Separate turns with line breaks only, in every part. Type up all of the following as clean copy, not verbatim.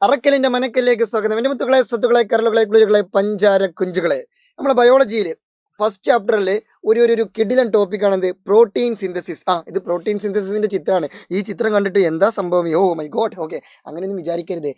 അറക്കലിന്റെ മനക്കലിലേക്ക് സ്വാഗതം. എന്റെ മുത്തുകളെ, സ്വത്തുക്കളെ, കരളുകളെ, കുളിരുകളെ, പഞ്ചാര കുഞ്ചുകളെ. നമ്മളെ ബയോളജിയിൽ ഫസ്റ്റ് ചാപ്റ്ററിൽ ഒരു കിടിലൻ ടോപ്പിക്കാണെന്ത് പ്രോട്ടീൻ സിന്തസിസ്. ഇത് പ്രോട്ടീൻ സിന്തസിസിന്റെ ചിത്രമാണ്. ഈ ചിത്രം കണ്ടിട്ട് എന്താ സംഭവം, ഓ മൈ ഗോഡ്. ഓക്കെ, അങ്ങനെയൊന്നും വിചാരിക്കരുത്.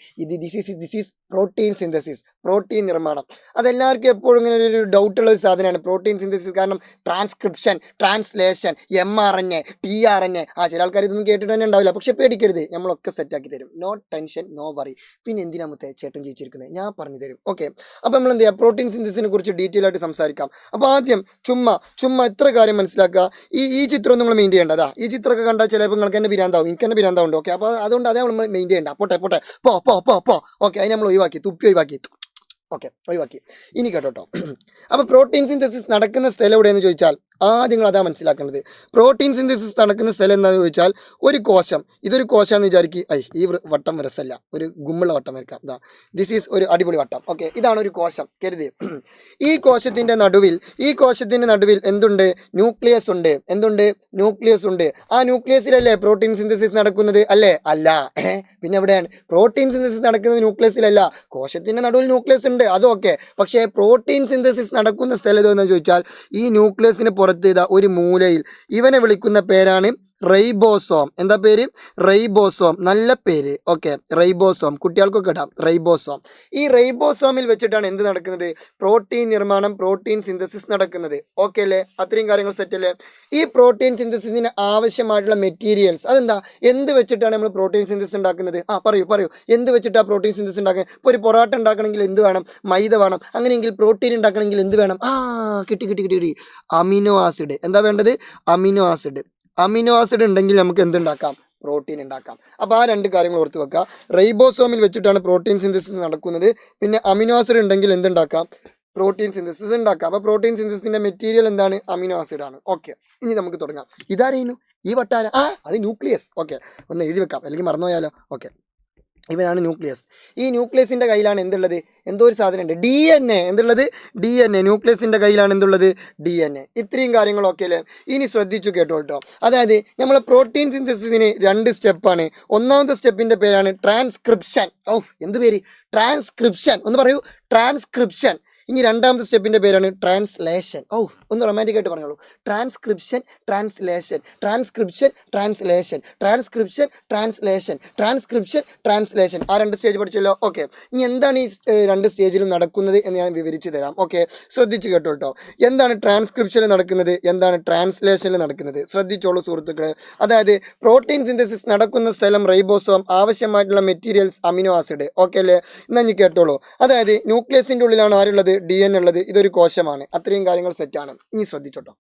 This is protein synthesis, protein നിർമ്മാണം. അതെല്ലാവർക്കും എപ്പോഴും ഇങ്ങനെ ഒരു ഡൗട്ടുള്ള ഒരു സാധനമാണ് പ്രോട്ടീൻ സിന്തസിസ്. കാരണം ട്രാൻസ്ക്രിപ്ഷൻ, ട്രാൻസ്ലേഷൻ, mRNA, tRNA. ചില ആൾക്കാർ ഇതൊന്നും കേട്ടിട്ട് തന്നെ ഉണ്ടാവില്ല. പക്ഷെ പേടിക്കരുത്, നമ്മളൊക്കെ സെറ്റാക്കി തരും. No tension, no worry. പിന്നെ എന്തിനാമത്തെ ചേട്ടൻ ജയിച്ചിരിക്കുന്നത്, ഞാൻ പറഞ്ഞു തരും. ഓക്കെ, അപ്പോൾ നമ്മൾ എന്ത് ചെയ്യുക, പ്രോട്ടീൻ സിന്തസിസിനെ കുറിച്ച് ഡീറ്റെയിൽ ആയിട്ട് സംസാരിക്കാം. അപ്പോൾ ആദ്യം ചുമ്മാ ഇത്ര കാര്യം മനസ്സിലാക്കുക. ഈ ചിത്രം നിങ്ങൾ മെയിൻ ചെയ്യേണ്ടതാ. ഈ ചിത്രമൊക്കെ കണ്ടാൽ ചിലപ്പോൾ നിങ്ങൾക്ക് തന്നെ പിരാന്താവും, എനിക്ക് തന്നെ പിരാന്താവുണ്ട്. ഓക്കെ, അപ്പോൾ അതുകൊണ്ട് അതേ നമ്മൾ മെയിൻ ചെയ്യേണ്ട. പോട്ടെ പോ. ഓക്കെ, അതിന് നമ്മൾ ഒഴിവാക്കി, ഒഴിവാക്കി. ഇനി കേട്ടോ. അപ്പോൾ പ്രോട്ടീൻ സിന്തസിസ് നടക്കുന്ന സ്ഥലം എവിടെയെന്ന് ചോദിച്ചാൽ ആദ്യം നിങ്ങൾ അതാ മനസ്സിലാക്കേണ്ടത്. പ്രോട്ടീൻ സിന്തസിസ് നടക്കുന്ന സ്ഥലം എന്താണെന്ന് ചോദിച്ചാൽ ഒരു കോശം, ഇതൊരു കോശമാണെന്ന് വിചാരിക്കുക. ഈ വട്ടം രസമല്ല, ഒരു ഗുമ്മുള്ള വട്ടം വരക്കാം. ദിസ് ഈസ് ഒരു അടിപൊളി വട്ടം. ഓക്കെ, ഇതാണ് ഒരു കോശം കരുതി. ഈ കോശത്തിൻ്റെ നടുവിൽ എന്തുണ്ട്? ന്യൂക്ലിയസ് ഉണ്ട്. ന്യൂക്ലിയസ് ഉണ്ട്. ആ ന്യൂക്ലിയസിലല്ലേ പ്രോട്ടീൻ സിന്തസിസ് നടക്കുന്നത്? അല്ല. പിന്നെ എവിടെയാണ് പ്രോട്ടീൻ സിന്തസിസ് നടക്കുന്നത്? ന്യൂക്ലിയസിലല്ല. കോശത്തിൻ്റെ നടുവിൽ ന്യൂക്ലിയസ് ഉണ്ട്, അതൊക്കെ. പക്ഷേ പ്രോട്ടീൻ സിന്തസിസ് നടക്കുന്ന സ്ഥലം ഏതെന്ന് ചോദിച്ചാൽ ഈ ന്യൂക്ലിയസിന് പുറത്ത് ഒരു മൂലയിൽ ഇവനെ വിളിക്കുന്ന പേരാണ് റൈബോസോം. എന്താ പേര്? റൈബോസോം. നല്ല പേര്. Okay, ribosome. കുട്ടികൾക്കൊക്കെ ഇടാം, റൈബോസോം. ഈ റൈബോസോമിൽ വെച്ചിട്ടാണ് എന്ത് നടക്കുന്നത്? പ്രോട്ടീൻ നിർമ്മാണം, പ്രോട്ടീൻ സിന്തസിസ് നടക്കുന്നത്. ഓക്കെ അല്ലേ? അത്രയും കാര്യങ്ങൾ സെറ്റ് അല്ലേ? ഈ പ്രോട്ടീൻ സിന്തസിസിന് ആവശ്യമായിട്ടുള്ള മെറ്റീരിയൽസ് അതെന്താ? എന്ത് വെച്ചിട്ടാണ് നമ്മൾ പ്രോട്ടീൻ സിന്തസിസ് ഉണ്ടാക്കുന്നത്? പറയൂ. എന്ത് വെച്ചിട്ടാണ് പ്രോട്ടീൻ സിന്തസിസ് ഉണ്ടാക്കുന്നത്? ഇപ്പോൾ ഒരു പൊറോട്ട ഉണ്ടാക്കണമെങ്കിൽ എന്ത് വേണം? മൈദ വേണം. അങ്ങനെയെങ്കിൽ പ്രോട്ടീൻ ഉണ്ടാക്കണമെങ്കിൽ എന്ത് വേണം? കിട്ടി. Amino acid. എന്താ വേണ്ടത്? അമിനോ ആസിഡ് ഉണ്ടെങ്കിൽ നമുക്ക് എന്തുണ്ടാക്കാം? പ്രോട്ടീൻ ഉണ്ടാക്കാം. അപ്പോൾ ആ രണ്ട് കാര്യങ്ങൾ ഓർത്ത് വെക്കുക. റൈബോസോമിൽ വെച്ചിട്ടാണ് പ്രോട്ടീൻ സിന്തസിസ് നടക്കുന്നത്. പിന്നെ അമിനോ ആസിഡ് ഉണ്ടെങ്കിൽ എന്തുണ്ടാക്കാം? പ്രോട്ടീൻ സിന്തസിസ് ഉണ്ടാക്കാം. അപ്പോൾ പ്രോട്ടീൻ സിന്തസിസിന്റെ മെറ്റീരിയൽ എന്താണ്? അമിനോ ആസിഡ് ആണ്. ഓക്കെ, ഇനി നമുക്ക് തുടങ്ങാം. ഇതാരേനു ഈ വട്ടാര? അത് ന്യൂക്ലിയസ്. ഓക്കെ, ഒന്ന് എഴുതി വെക്കാം, അല്ലെങ്കിൽ മറന്നുപോയാലോ. ഓക്കെ, ഇവനാണ് ന്യൂക്ലിയസ്. ഈ ന്യൂക്ലിയസിൻ്റെ കയ്യിലാണ് എന്തുള്ളത്? എന്തോ ഒരു സാധനം ഉണ്ട്, DNA. എന്തുള്ളത്? DNA. ന്യൂക്ലിയസിൻ്റെ കയ്യിലാണ് എന്തുള്ളത്? DNA. ഇത്രയും കാര്യങ്ങളൊക്കെ അല്ലേ? ഇനി ശ്രദ്ധിച്ചു കേട്ടോ. അതായത് നമ്മൾ പ്രോട്ടീൻ സിന്തസിസിന് 2 സ്റ്റെപ്പാണ്. ഒന്നാമത്തെ സ്റ്റെപ്പിൻ്റെ പേരാണ് ട്രാൻസ്ക്രിപ്ഷൻ. എന്ത് പേര്? ട്രാൻസ്ക്രിപ്ഷൻ. ഒന്ന് പറയൂ, ട്രാൻസ്ക്രിപ്ഷൻ. ഇനി രണ്ടാമത്തെ സ്റ്റെപ്പിൻ്റെ പേരാണ് ട്രാൻസ്ലേഷൻ. ഒന്ന് റൊമാൻറ്റിക് ആയിട്ട് പറഞ്ഞോളൂ. Transcription, translation. ആ 2 സ്റ്റേജ് പഠിച്ചല്ലോ. ഓക്കെ, ഇനി എന്താണ് ഈ 2 സ്റ്റേജിലും നടക്കുന്നത് എന്ന് ഞാൻ വിവരിച്ചു തരാം. ഓക്കെ, ശ്രദ്ധിച്ചു കേട്ടോ. എന്താണ് ട്രാൻസ്ക്രിപ്ഷനിൽ നടക്കുന്നത്, എന്താണ് ട്രാൻസ്ലേഷനിൽ നടക്കുന്നത്? ശ്രദ്ധിച്ചോളൂ സുഹൃത്തുക്കളെ. അതായത് പ്രോട്ടീൻ സിന്തസിസ് നടക്കുന്ന സ്ഥലം റൈബോസോം, ആവശ്യമായിട്ടുള്ള മെറ്റീരിയൽസ് അമിനോ ആസിഡ്. ഓക്കെ അല്ലേ? എന്നാൽ ഇനി കേട്ടോളൂ. അതായത് ന്യൂക്ലിയസിൻ്റെ ഉള്ളിലാണ് ആരുള്ളത്? DNA ഉള്ളത്. ഇതൊരു കോശമാണ്. അത്രയും കാര്യങ്ങൾ സെറ്റാണ്. ഇനി ശ്രദ്ധിച്ചോട്ടോ.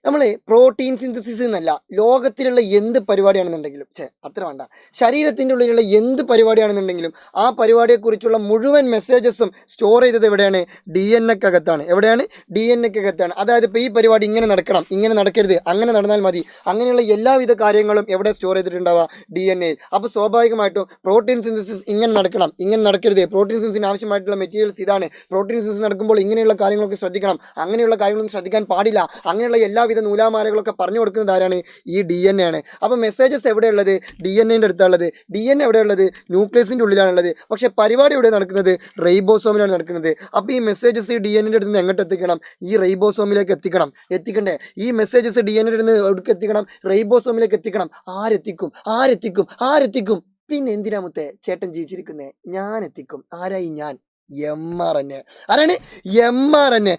നമ്മൾ പ്രോട്ടീൻ സിന്തസിസ് എന്നല്ല, ലോകത്തിലുള്ള എന്ത് പരിപാടിയാണെന്നുണ്ടെങ്കിലും അത്ര വേണ്ട, ശരീരത്തിൻ്റെ ഉള്ളിലുള്ള എന്ത് പരിപാടിയാണെന്നുണ്ടെങ്കിലും ആ പരിപാടിയെക്കുറിച്ചുള്ള മുഴുവൻ മെസ്സേജസും സ്റ്റോർ ചെയ്തത് എവിടെയാണ്? DNA-ക്കകത്താണ്. എവിടെയാണ്? DNA-ക്കകത്താണ്. അതായത് ഇപ്പോൾ ഈ പരിപാടി ഇങ്ങനെ നടക്കണം, ഇങ്ങനെ നടക്കരുത്, അങ്ങനെ നടന്നാൽ മതി, അങ്ങനെയുള്ള എല്ലാവിധ കാര്യങ്ങളും എവിടെ സ്റ്റോർ ചെയ്തിട്ടുണ്ടാവുക? DNA-യിൽ. അപ്പോൾ സ്വാഭാവികമായിട്ടും പ്രോട്ടീൻ സിന്തസിസ് ഇങ്ങനെ നടക്കണം, ഇങ്ങനെ നടക്കരുത്, പ്രോട്ടീൻ സിന്തസിന് ആവശ്യമായിട്ടുള്ള മെറ്റീരിയൽസ് ഇതാണ്, പ്രോട്ടീൻ സിന്തസിസ് നടക്കുമ്പോൾ ഇങ്ങനെയുള്ള കാര്യങ്ങളൊക്കെ ശ്രദ്ധിക്കണം, അങ്ങനെയുള്ള കാര്യങ്ങളൊന്നും ശ്രദ്ധിക്കാൻ പാടില്ല, അങ്ങനെയുള്ള എല്ലാവിധ നൂലാമാലകളൊക്കെ പറഞ്ഞു കൊടുക്കുന്നത് ആരാണ്? ഈ DNA ആണ്. അപ്പോൾ മെസ്സേജസ് എവിടെയുള്ളത്? DNA-ൻ്റെ അടുത്താണുള്ളത്. DNA എവിടെയുള്ളത്? ന്യൂക്ലിയസിൻ്റെ ഉള്ളിലാണുള്ളത്. പക്ഷേ പരിപാടി എവിടെ നടക്കുന്നത്? റൈബോസോമിലാണ് നടക്കുന്നത്. അപ്പോൾ ഈ മെസ്സേജസ് ഈ DNA-ൻ്റെ അടുത്ത് നിന്ന് എങ്ങോട്ട് എത്തിക്കണം? ഈ റൈബോസോമിലേക്ക് എത്തിക്കണ്ടേ? ഈ മെസ്സേജസ് DNA-ൻ്റെ അടുത്ത് നിന്ന് എവിടേക്ക് എത്തിക്കണം? റൈബോസോമിലേക്ക് എത്തിക്കണം. ആരെത്തിക്കും? പിന്നെ എന്തിനാ മുത്തേ ചേട്ടൻ ജീവിച്ചിരിക്കുന്നേ? ഞാൻ എത്തിക്കും. ആരായി ഞാൻ? mRNA. ആരാണ്? mRNA.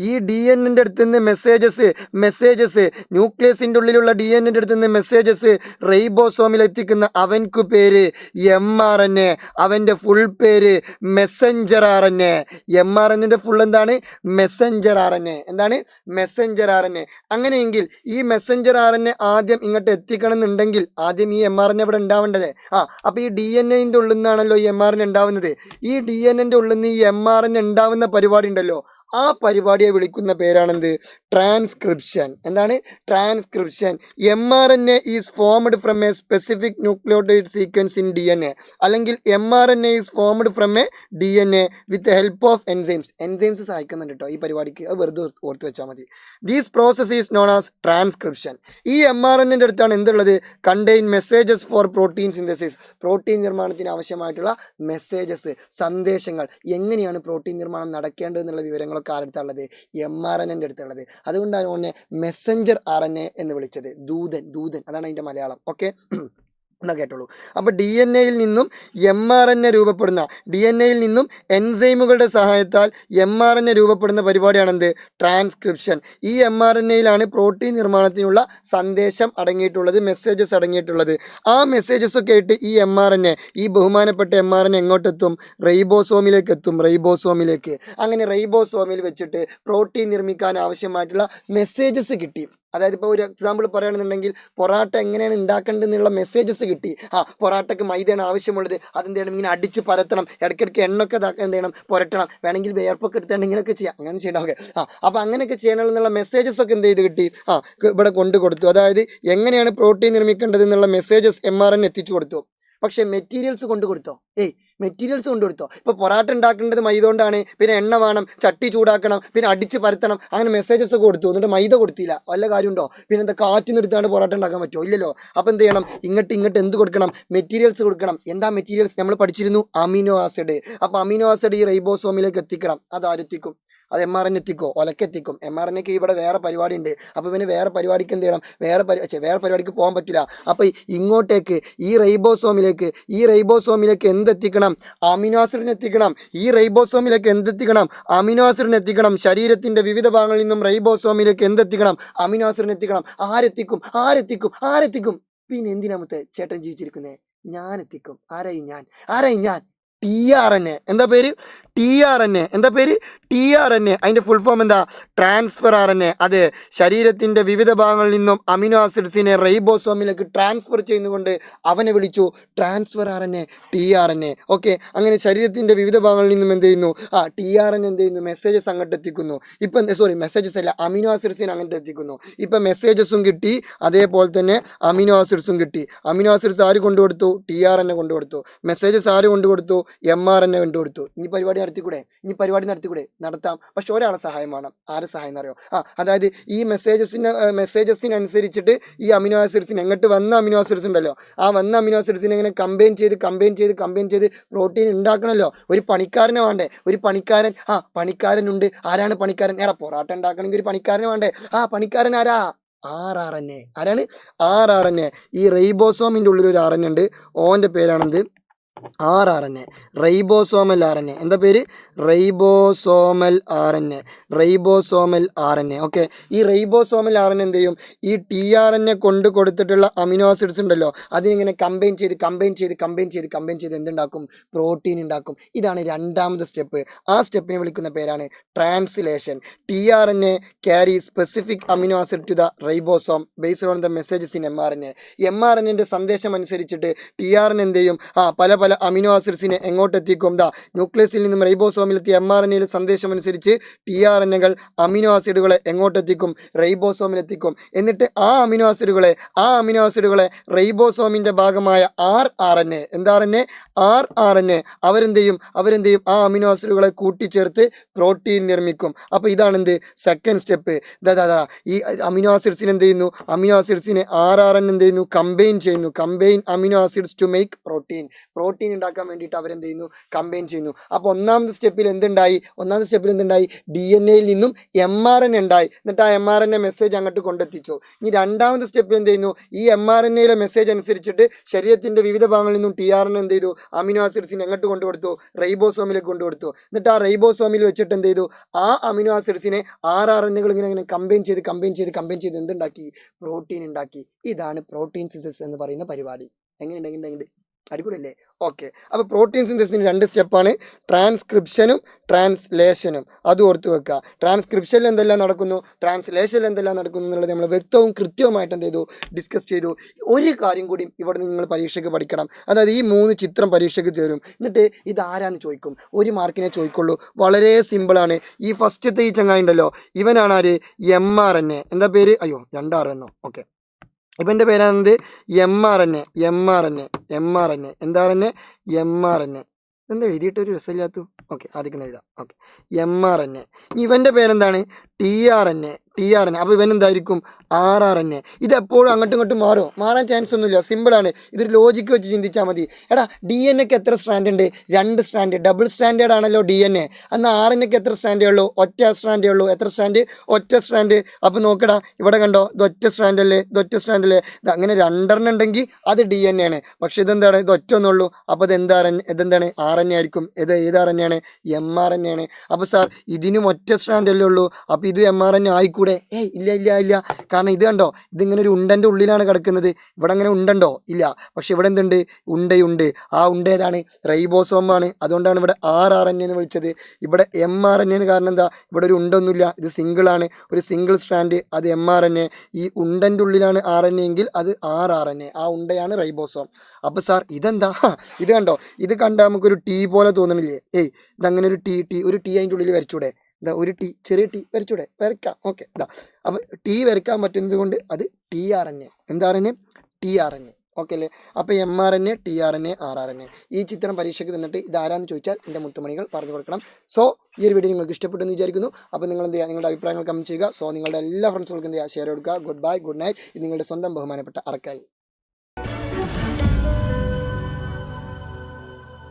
ഈ DNA-ൻ്റെ അടുത്ത് നിന്ന് മെസ്സേജസ് ന്യൂക്ലിയസിൻ്റെ ഉള്ളിലുള്ള DNA-ൻ്റെ അടുത്ത് നിന്ന് മെസ്സേജസ് റൈബോസോമിൽ എത്തിക്കുന്ന അവൻക്കു പേര് mRNA. അവൻ്റെ ഫുൾ പേര് മെസ്സഞ്ചർ RNA. mRNA-ൻ്റെ ഫുൾ എന്താണ്? Messenger RNA. എന്താണ്? Messenger RNA. അങ്ങനെയെങ്കിൽ ഈ മെസ്സഞ്ചർ RNA ആദ്യം ഇങ്ങോട്ട് എത്തിക്കണം എന്നുണ്ടെങ്കിൽ ആദ്യം ഈ mRNA ഇവിടെ ഉണ്ടാവേണ്ടത്. അപ്പോൾ ഈ DNA-ൻ്റെ ഉള്ളിൽ നിന്നാണല്ലോ ഈ mRNA ഉണ്ടാവുന്നത്. ഈ DNA-ൻ്റെ ഉള്ളിൽ നിന്ന് ഈ mRNA ഉണ്ടാവുന്ന പരിപാടി ഉണ്ടല്ലോ, ആ പരിപാടിയെ വിളിക്കുന്ന പേരാണെന്ത്? ട്രാൻസ്ക്രിപ്ഷൻ. എന്താണ്? Transcription. mRNA is formed from a specific nucleotide sequence in DNA, അല്ലെങ്കിൽ mRNA is formed from a DNA with help of enzymes സഹായിക്കുന്നുണ്ട് കേട്ടോ ഈ പരിപാടിക്ക്. അത് വെറുതെ ഓർത്ത് വെച്ചാൽ മതി. These process is known as transcription. ഈ mRNA അടുത്താണ് എന്തുള്ളത്? Contain messages for protein synthesis. Protein നിർമ്മാണത്തിന് ആവശ്യമായിട്ടുള്ള മെസ്സേജസ്, സന്ദേശങ്ങൾ, എങ്ങനെയാണ് പ്രോട്ടീൻ നിർമ്മാണം നടക്കേണ്ടത് എന്നുള്ള വിവരങ്ങളൊക്കെ ആരുടെ mRNA അടുത്തുള്ളത്. അതുകൊണ്ടാണ് ഓനെ മെസ്സഞ്ചർ RNA എന്ന് വിളിച്ചത്. ദൂതൻ അതാണ് അതിന്റെ മലയാളം. ഓക്കെ, എന്നാ കേട്ടോളൂ. അപ്പോൾ DNA നിന്നും mRNA രൂപപ്പെടുന്ന, DNA നിന്നും എൻസൈമുകളുടെ സഹായത്താൽ mRNA രൂപപ്പെടുന്ന പരിപാടിയാണെന്ത്? ട്രാൻസ്ക്രിപ്ഷൻ. ഈ mRNA പ്രോട്ടീൻ നിർമ്മാണത്തിനുള്ള സന്ദേശം അടങ്ങിയിട്ടുള്ളത്, മെസ്സേജസ് അടങ്ങിയിട്ടുള്ളത്. ആ മെസ്സേജസ് ഒക്കെ ആയിട്ട് ഈ mRNA, ഈ ബഹുമാനപ്പെട്ട mRNA എങ്ങോട്ടെത്തും? റൈബോസോമിലേക്ക്. അങ്ങനെ റൈബോസോമിൽ വെച്ചിട്ട് പ്രോട്ടീൻ നിർമ്മിക്കാൻ ആവശ്യമായിട്ടുള്ള മെസ്സേജസ് കിട്ടി. അതായത് ഇപ്പോൾ ഒരു എക്സാമ്പിൾ പറയുകയാണെന്നുണ്ടെങ്കിൽ പൊറാട്ട എങ്ങനെയാണ് ഉണ്ടാക്കേണ്ടതെന്നുള്ള മെസ്സേജസ് കിട്ടി. പൊറാട്ടയ്ക്ക് മൈദയാണ് ആവശ്യമുള്ളത്, അതെന്ത് ചെയ്യണം? ഇങ്ങനെ അടിച്ച് പരത്തണം, ഇടയ്ക്കിടയ്ക്ക് എണ്ണൊക്കെ എന്ത് ചെയ്യണം? പുരട്ടണം, വേണമെങ്കിൽ വേർപ്പൊക്കെ എടുത്തുകൊണ്ട് ഇങ്ങനെയൊക്കെ ചെയ്യാം, അങ്ങനെ ചെയ്യണം. ഓക്കെ, അപ്പോൾ അങ്ങനെയൊക്കെ ചെയ്യണം എന്നുള്ള മെസ്സേജസ് ഒക്കെ എന്ത് ചെയ്ത് കിട്ടി? ഇവിടെ കൊണ്ടു കൊടുത്തു. അതായത് എങ്ങനെയാണ് പ്രോട്ടീൻ നിർമ്മിക്കേണ്ടത് എന്നുള്ള മെസ്സേജസ് mRNA എത്തിച്ചു കൊടുത്തു. പക്ഷെ മെറ്റീരിയൽസ് കൊണ്ടു കൊടുത്തോ? മെറ്റീരിയൽസ് കൊണ്ടുകൊടുത്തോ? ഇപ്പോൾ പൊറാട്ട ഉണ്ടാക്കേണ്ടത് മൈദ കൊണ്ടാണ്, പിന്നെ എണ്ണ വേണം, ചട്ടി ചൂടാക്കണം, പിന്നെ അടിച്ച് പരത്തണം, അങ്ങനെ മെസ്സേജസ് ഒക്കെ കൊടുത്തു. എന്നിട്ട് മൈദ കൊടുത്തില്ല, വല്ല കാര്യമുണ്ടോ? പിന്നെ എന്താ കാറ്റ് നിർത്താണ്ട് പൊറാട്ട ഉണ്ടാക്കാൻ പറ്റുമോ? ഇല്ലല്ലോ. അപ്പോൾ എന്ത് ചെയ്യണം? ഇങ്ങോട്ട് എന്ത് കൊടുക്കണം? മെറ്റീരിയൽസ് കൊടുക്കണം. എന്താ മെറ്റീരിയൽസ്? നമ്മൾ പഠിച്ചിരുന്നു, അമിനോ ആസിഡ്. അപ്പോൾ അമിനോ ആസിഡ് ഈ റൈബോസോമിലേക്ക് എത്തിക്കണം. അത് ആരെത്തിക്കും? അത് mRNA എത്തിക്കോ? ഒലക്കെത്തിക്കും. mRNAക്ക് ഇവിടെ വേറെ പരിപാടി ഉണ്ട്. അപ്പോൾ പിന്നെ വേറെ പരിപാടിക്ക് എന്ത് ചെയ്യണം? വേറെ പരിപാടിക്ക് പോകാൻ പറ്റില്ല. അപ്പോൾ ഇങ്ങോട്ടേക്ക് ഈ റൈബോസോമിലേക്ക് എന്തെത്തിക്കണം? അമിനോ ആസിഡിന് എത്തിക്കണം. ഈ റൈബോസോമിലേക്ക് എന്തെത്തിക്കണം? അമിനോ ആസിഡിന് എത്തിക്കണം. ശരീരത്തിൻ്റെ വിവിധ ഭാഗങ്ങളിൽ നിന്നും റൈബോസോമിലേക്ക് എന്തെത്തിക്കണം? അമിനോ ആസിഡിന് എത്തിക്കണം. ആരെത്തിക്കും? പിന്നെ എന്തിനാമത്തെ ചേട്ടൻ ജീവിച്ചിരിക്കുന്നേ? ഞാൻ എത്തിക്കും. ആരായി ഞാൻ? tRNA. എന്താ പേര്? tRNA. അതിൻ്റെ ഫുൾ ഫോം എന്താ? Transfer RNA. അത് ശരീരത്തിൻ്റെ വിവിധ ഭാഗങ്ങളിൽ നിന്നും അമിനോ ആസിഡ്സിനെ റൈബോസോമിലേക്ക് ട്രാൻസ്ഫർ ചെയ്യുന്നതുകൊണ്ട് അവനെ വിളിച്ചു ട്രാൻസ്ഫർ RNA, tRNA. ഓക്കെ, അങ്ങനെ ശരീരത്തിൻ്റെ വിവിധ ഭാഗങ്ങളിൽ നിന്നും എന്ത് ചെയ്യുന്നു? tRNA എന്ത് ചെയ്യുന്നു? മെസ്സേജസ് അങ്ങോട്ട് എത്തിക്കുന്നു. ഇപ്പം മെസ്സേജസ് അല്ല, അമിനോ ആസിഡ്സിനെ അങ്ങോട്ട് എത്തിക്കുന്നു. ഇപ്പം മെസ്സേജസും കിട്ടി, അതേപോലെ തന്നെ അമിനോ ആസിഡ്സും കിട്ടി. അമിനോ ആസിഡ്സ് ആര് കൊണ്ടുകൊടുത്തു? tRNA കൊണ്ടുകൊടുത്തു. മെസ്സേജസ് ആര് കൊണ്ടുകൊടുത്തു? mRNA കൊണ്ടുകൊടുത്തു. ഇനി പരിപാടി നടത്തിക്കൂടെ? നടത്താം. പക്ഷെ ഒരാളെ സഹായം വേണം. ആരെ സഹായം എന്നറിയോ? അതായത് ഈ മെസ്സേജസിനനുസരിച്ചിട്ട് ഈ അമിനോ ആസിഡ്സിന് എങ്ങോട്ട് വന്ന അമിനോ ആസിഡ്സ് ഉണ്ടല്ലോ, ആ വന്ന അമിനോ ആസിഡ്സിനെ ഇങ്ങനെ കമ്പൈൻ ചെയ്ത് പ്രോട്ടീൻ ഉണ്ടാക്കണമല്ലോ. ഒരു പണിക്കാരനെ വേണ്ടേ? പണിക്കാരനുണ്ട്. ആരാണ് പണിക്കാരൻ? പൊറാട്ട ഉണ്ടാക്കണമെങ്കിൽ ഒരു പണിക്കാരനെ വേണ്ടേ? പണിക്കാരൻ ആരാ? RNA. ആരാണ്? RNA. ഈ റൈബോസോമിൻ്റെ ഉള്ളിൽ ഒരു RNA ഉണ്ട്. ഓൻ്റെ പേരാണെന്ത്? RNA. Ribosomal RNA. എന്താ പേര്? Ribosomal RNA. ഓക്കെ, ഈ റൈബോസോമൽ RNA എന്ത് ചെയ്യും? ഈ tRNA കൊണ്ട് കൊടുത്തിട്ടുള്ള അമിനോ ആസിഡ്സ് ഉണ്ടല്ലോ, അതിനിങ്ങനെ കമ്പൈൻ ചെയ്ത് എന്തുണ്ടാക്കും? പ്രോട്ടീൻ ഉണ്ടാക്കും. ഇതാണ് രണ്ടാമത്തെ സ്റ്റെപ്പ്. ആ സ്റ്റെപ്പിനെ വിളിക്കുന്ന പേരാണ് translation. tRNA carry specific amino acid to the ribosome based on the messages in mRNA സന്ദേശം അനുസരിച്ചിട്ട് tRNA എന്ത് ചെയ്യും? പല അമിനോ ആസിഡ്സിനെ എങ്ങോട്ട് എത്തിക്കും? ന്യൂക്ലിയസിൽ നിന്നും റൈബോസോമിലെത്തിയ mRNA സന്ദേശം അനുസരിച്ച് tRNA അമിനോ ആസിഡുകളെ എങ്ങോട്ടെത്തിക്കും? റൈബോസോമിലെത്തിക്കും. എന്നിട്ട് ആ അമിനോ ആസിഡുകളെ റൈബോസോമിന്റെ ഭാഗമായ rRNA, rRNA അവരെന്ത് ചെയ്യും? ആ അമിനോ ആസിഡുകളെ കൂട്ടിച്ചേർത്ത് പ്രോട്ടീൻ നിർമ്മിക്കും. അപ്പോൾ ഇതാണെന്ത്? Second step. ഈ അമിനോ ആസിഡ്സിനെ എന്ത് ചെയ്യുന്നു? rRNA എന്ത് ചെയ്യുന്നു? Combine amino acids to make protein ഉണ്ടാക്കാൻ വേണ്ടിയിട്ട് അവരെന്ത് ചെയ്യുന്നു? കമ്പൈൻ ചെയ്യുന്നു. അപ്പോൾ ഒന്നാമത്തെ സ്റ്റെപ്പിൽ എന്തുണ്ടായി? DNA നിന്നും mRNA ഉണ്ടായി. എന്നിട്ട് ആ mRNA മെസ്സേജ് അങ്ങോട്ട് കൊണ്ടെത്തിച്ചു. ഇനി രണ്ടാമത്തെ സ്റ്റെപ്പിൽ എന്ത് ചെയ്യുന്നു? ഈ mRNA മെസ്സേജ് അനുസരിച്ചിട്ട് ശരീരത്തിന്റെ വിവിധ ഭാഗങ്ങളിൽ നിന്നും tRNA എന്ത് ചെയ്തു? അമിനോ ആസിഡ്സിനെ എങ്ങോട്ട് കൊണ്ടുകൊടുത്തു? റൈബോസോമിലേക്ക് കൊണ്ടുകൊടുത്തു. എന്നിട്ട് ആ റൈബോസോമിൽ വെച്ചിട്ട് എന്ത് ചെയ്തു? ആ അമിനോ ആസിഡ്സിനെ rRNA ഇങ്ങനെ കമ്പൈൻ ചെയ്ത് എന്തുണ്ടാക്കി? പ്രോട്ടീൻ ഉണ്ടാക്കി. ഇതാണ് പ്രോട്ടീൻ സിന്തസിസ് എന്ന് പറയുന്ന പരിപാടി. എങ്ങനെയുണ്ടെങ്കിൽ അടിപൊളിയല്ലേ? ഓക്കെ. അപ്പോൾ പ്രോട്ടീൻ സിന്തസിന് 2 സ്റ്റെപ്പാണ്, ട്രാൻസ്ക്രിപ്ഷനും ട്രാൻസ്ലേഷനും. അത് ഓർത്ത് വെക്കുക. ട്രാൻസ്ക്രിപ്ഷനിൽ എന്തെല്ലാം നടക്കുന്നു, ട്രാൻസ്ലേഷനിൽ എന്തെല്ലാം നടക്കുന്നു എന്നുള്ളത് നമ്മൾ വ്യക്തവും കൃത്യവുമായിട്ട് എന്ത് ചെയ്തു, ഡിസ്കസ് ചെയ്തു. ഒരു കാര്യം കൂടി ഇവിടെ നിങ്ങൾ പരീക്ഷയ്ക്ക് പഠിക്കണം. അതായത് ഈ 3 ചിത്രം പരീക്ഷയ്ക്ക് ചേരും. എന്നിട്ട് ഇതാരാന്ന് ചോദിക്കും, 1 മാർക്കിനെ ചോദിക്കുള്ളൂ. വളരെ സിമ്പിളാണ്. ഈ ഫസ്റ്റത്തെ ഈ ചങ്ങായി ഉണ്ടല്ലോ, ഇവനാണ് ആര്, MRNA. എന്താ പേര്? അയ്യോ 2R എന്നോ. ഓക്കെ, ഇവൻ്റെ പേരാണെന്ത്, MRNA. എന്താണ് MRNA? എന്താ എഴുതിയിട്ട് ഒരു രസമില്ലാത്തു. ഓക്കെ, ആദ്യം എഴുതാം. Okay, MRNA. ഇവൻ്റെ പേരെന്താണ്, TRNA. അപ്പോൾ ഇവൻ എന്തായിരിക്കും, RRNA. ഇത് എപ്പോഴും അങ്ങോട്ടും ഇങ്ങോട്ടും മാറാൻ ചാൻസ് ഒന്നുമില്ല. സിമ്പിളാണ്. ഇതൊരു ലോജിക്ക് വെച്ച് ചിന്തിച്ചാൽ മതി. എടാ DNA-ക്ക് എത്ര സ്ട്രാൻഡ് ഉണ്ട്? 2 സ്ട്രാൻഡ്. ഡബിൾ സ്റ്റാൻഡേർഡ് ആണല്ലോ DNA. എന്നാൽ RNA-ക്ക് എത്ര സ്ട്രാൻഡേ ഉള്ളൂ? ഒറ്റ സ്ട്രാൻഡേ ഉള്ളൂ. എത്ര സ്ട്രാൻഡ്? ഒറ്റ സ്ട്രാൻഡ്. അപ്പോൾ നോക്കടാ, ഇവിടെ കണ്ടോ, ഇത് ഒറ്റ സ്ട്രാൻഡ് അല്ലേ, ഇത് അങ്ങനെ 2 ഉണ്ടെങ്കിൽ അത് DNA ആണ്. പക്ഷെ ഇതെന്താണ്, ഇത് ഒറ്റ ഒന്നുള്ളൂ. അപ്പോൾ ഇതെന്താണ്, RNA ആയിരിക്കും. ഇത് ഏത് RNA ആണ്? MRNA ആണ്. അപ്പോൾ സാർ ഇതിനും ഒറ്റ സ്ട്രാൻഡ് അല്ലേ ഉള്ളൂ, അപ്പോൾ ഇത് MRNA ആയിക്കൂടെ? ഇല്ല. കാരണം ഇത് കണ്ടോ, ഇതിങ്ങനെ ഒരു ഉണ്ടൻ്റെ ഉള്ളിലാണ് കിടക്കുന്നത്. ഇവിടെ അങ്ങനെ ഉണ്ടോ? ഇല്ല. പക്ഷെ ഇവിടെ എന്തുണ്ട്, ഉണ്ടയുണ്ട്. ആ ഉണ്ട ഏതാണ്? റൈബോസോമാണ്. അതുകൊണ്ടാണ് ഇവിടെ RRNA എന്ന് വിളിച്ചത്. ഇവിടെ MRNA എന്ന് കാരണം എന്താ, ഇവിടെ ഒരു ഉണ്ടൊന്നുമില്ല, ഇത് സിംഗിളാണ്, ഒരു സിംഗിൾ സ്ട്രാൻഡ്. അത് MRNA. ഈ ഉണ്ടൻ്റെ ഉള്ളിലാണ് RNA എങ്കിൽ അത് RRNA. ആ ഉണ്ടയാണ് റൈബോസോം. അപ്പോൾ സാർ ഇതെന്താ, ഇത് കണ്ടോ, ഇത് കണ്ടാൽ നമുക്കൊരു T പോലെ തോന്നണില്ലേ? ഇതങ്ങനെ ഒരു T അതിൻ്റെ ഉള്ളിൽ വരച്ചൂടെ? ഇതാ ഒരു T, ചെറിയ T വരച്ചൂടെ? വരയ്ക്കാം. ഓക്കെ, ഇതാ. അപ്പോൾ T വരയ്ക്കാൻ പറ്റുന്നത് കൊണ്ട് അത് TRNA. എന്താRNA? TRNA. ഓക്കെ അല്ലേ? അപ്പോൾ MRNA, TRNA, RRNA. ഈ ചിത്രം പരീക്ഷയ്ക്ക് തന്നിട്ട് ഇതാരാന്ന് ചോദിച്ചാൽ എൻ്റെ മുത്തുമണികൾ പറഞ്ഞു കൊടുക്കണം. സോ ഈ ഒരു വീഡിയോ നിങ്ങൾക്ക് ഇഷ്ടപ്പെട്ടെന്ന് വിചാരിക്കുന്നു. അപ്പോൾ നിങ്ങൾ എന്ത് ചെയ്യുക, നിങ്ങളുടെ അഭിപ്രായങ്ങൾ കമൻറ്റ് ചെയ്യുക. സോ നിങ്ങളുടെ എല്ലാ ഫ്രണ്ട്സുകൾക്കും എന്ത് ചെയ്യുക, ഷെയർ കൊടുക്കുക. Good bye, good night. ഇത് നിങ്ങളുടെ സ്വന്തം ബഹുമാനപ്പെട്ട അറക്കൽ.